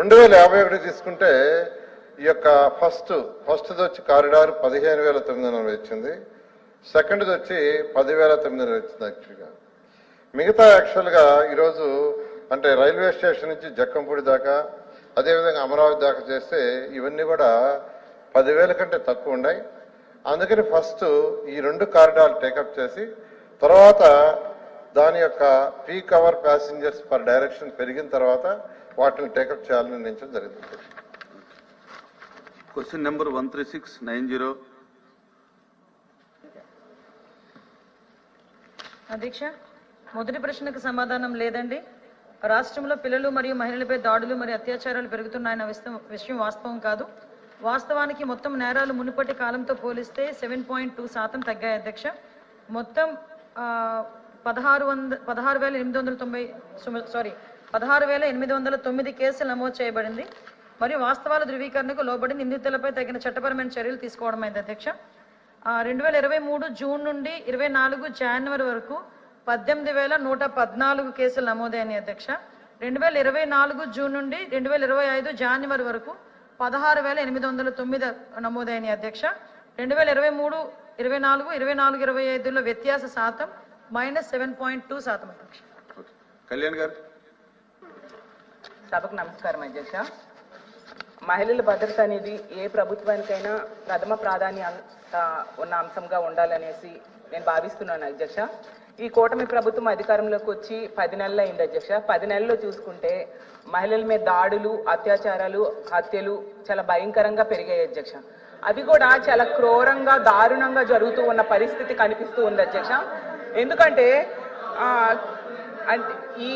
2051 తీసుకుంటే ఈ యొక్క ఫస్ట్ వచ్చి కారిడార్ 15,900 ఇచ్చింది. సెకండ్ది వచ్చి 10,900 ఇచ్చింది. యాక్చువల్గా మిగతా యాక్చువల్గా ఈరోజు అంటే రైల్వే స్టేషన్ నుంచి జక్కంపూడి దాకా అదేవిధంగా అమరావతి దాకా చేస్తే ఇవన్నీ కూడా 10,000 కంటే తక్కువ ఉన్నాయి. అందుకని ఫస్ట్ ఈ 2 కారిడార్లు టేకప్ చేసి తర్వాత దాని యొక్క peak hour passengers per direction పెరిగిన తర్వాత వాటిని టేకప్ చేయాలని నిర్ణయించడం జరిగింది. Question number 13690. అధ్యక్ష, మొదటి ప్రశ్నకు సమాధానం లేదండి. రాష్ట్రంలో పిల్లలు మరియు మహిళలపై దాడులు మరియు అత్యాచారాలు పెరుగుతున్నాయన్న విషయం వాస్తవం కాదు. వాస్తవానికి మొత్తం నేరాలు మునుపటి కాలంతో పోలిస్తే 7.2% తగ్గాయి అధ్యక్ష. మొత్తం 16,809 కేసులు నమోదు చేయబడింది మరియు వాస్తవాల ధృవీకరణకు లోబడి నిందితులపై తగిన చట్టపరమైన చర్యలు తీసుకోవడమైంది అధ్యక్ష. 2023 జూన్ నుండి 24 జనవరి వరకు 18,114 కేసులు నమోదైనాయి అధ్యక్ష. 2024 జూన్ నుండి 2025 జనవరి వరకు 16,809 నమోదైనాయి అధ్యక్ష. 2023, 24, 24-25లో వ్యత్యాస శాతం -7.2% అధ్యక్ష. కళ్యాణ్ గారు. సభకు నమస్కారం అధ్యక్ష. మహిళల భద్రత అనేది ఏ ప్రభుత్వానికైనా ప్రథమ ప్రాధాన్యత ఉన్న అంశంగా ఉండాలనేసి నేను భావిస్తున్నాను అధ్యక్ష. ఈ కూటమి ప్రభుత్వం అధికారంలోకి వచ్చి 10 నెలలు అయింది అధ్యక్ష. 10 నెలల్లో చూసుకుంటే మహిళల మీద దాడులు, అత్యాచారాలు, హత్యలు చాలా భయంకరంగా పెరిగాయి అధ్యక్ష. అవి కూడా చాలా క్రూరంగా, దారుణంగా జరుగుతూ ఉన్న పరిస్థితి కనిపిస్తూ ఉంది అధ్యక్ష. ఎందుకంటే అంటే ఈ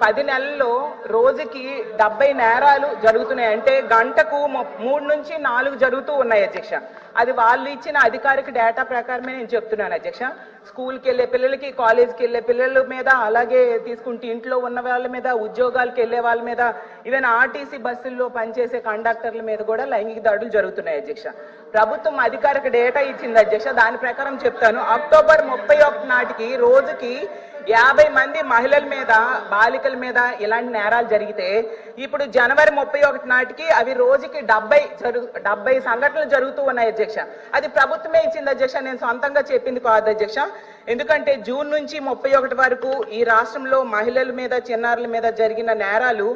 10 నెలల్లో రోజుకి 70 నేరాలు జరుగుతున్నాయి. అంటే గంటకు 3 నుంచి 4 జరుగుతూ ఉన్నాయి అధ్యక్ష. అది వాళ్ళు ఇచ్చిన అధికారిక డేటా ప్రకారమే నేను చెప్తున్నాను అధ్యక్ష. స్కూల్కి వెళ్ళే పిల్లలకి, కాలేజ్కి వెళ్ళే పిల్లల మీద, అలాగే తీసుకుంటే ఇంట్లో ఉన్న వాళ్ళ మీద, ఉద్యోగాలకు వెళ్ళే వాళ్ళ మీద, ఈవెన్ ఆర్టీసీ బస్సుల్లో పనిచేసే కండక్టర్ల మీద కూడా లైంగిక దాడులు జరుగుతున్నాయి అధ్యక్ష. ప్రభుత్వం అధికారిక డేటా ఇచ్చింది అధ్యక్ష. దాని ప్రకారం చెప్తాను. అక్టోబర్ 31 నాటికి రోజుకి 50 మంది మహిళల మీద, బాలికల మీద ఇలాంటి నేరాలు జరిగితే ఇప్పుడు జనవరి 31 నాటికి అవి రోజుకి 70 సంఘటనలు జరుగుతూ ఉన్నాయి అధ్యక్ష. అది ప్రభుత్వమే ఇచ్చింది అధ్యక్ష, నేను సొంతంగా చెప్పింది కాదు అధ్యక్ష. ఎందుకంటే జూన్ నుంచి 31 వరకు ఈ రాష్ట్రంలో మహిళల మీద, చిన్నారుల మీద జరిగిన నేరాలు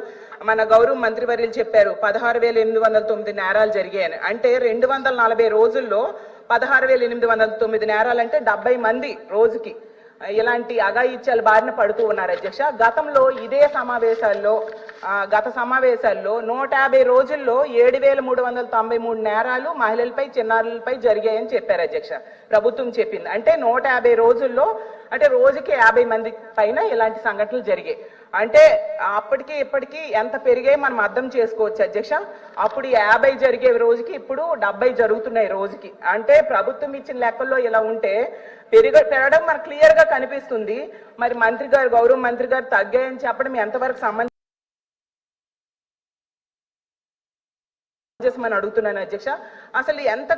మన గౌరవ మంత్రివర్యులు చెప్పారు 16,809 నేరాలు జరిగాయని. అంటే 240 రోజుల్లో 16,809 నేరాలు అంటే 70 మంది రోజుకి ఇలాంటి అఘాయిత్యాల బారిన పడుతూ ఉన్నారు అధ్యక్ష. గతంలో ఇదే సమావేశాల్లో గత సమావేశాల్లో 150 రోజుల్లో 7,393 నేరాలు మహిళలపై, చిన్నారులపై జరిగాయని చెప్పారు అధ్యక్ష. ప్రభుత్వం చెప్పింది. అంటే 150 రోజుల్లో అంటే రోజుకి 50 మంది పైన ఇలాంటి సంఘటనలు జరిగాయి. అంటే అప్పటికి ఇప్పటికీ ఎంత పెరిగాయి మనం అర్థం చేసుకోవచ్చు అధ్యక్ష. అప్పుడు 50 జరిగే రోజుకి ఇప్పుడు 70 జరుగుతున్నాయి రోజుకి. అంటే ప్రభుత్వం ఇచ్చిన లెక్కల్లో ఇలా ఉంటే పెరగడం మనకు క్లియర్ గా కనిపిస్తుంది. మరి మంత్రి గారు, గౌరవ మంత్రి గారు తగ్గాయని చెప్పడం ఎంతవరకు సమంజసం అని అడుగుతున్నాను అధ్యక్ష. అసలు ఎంత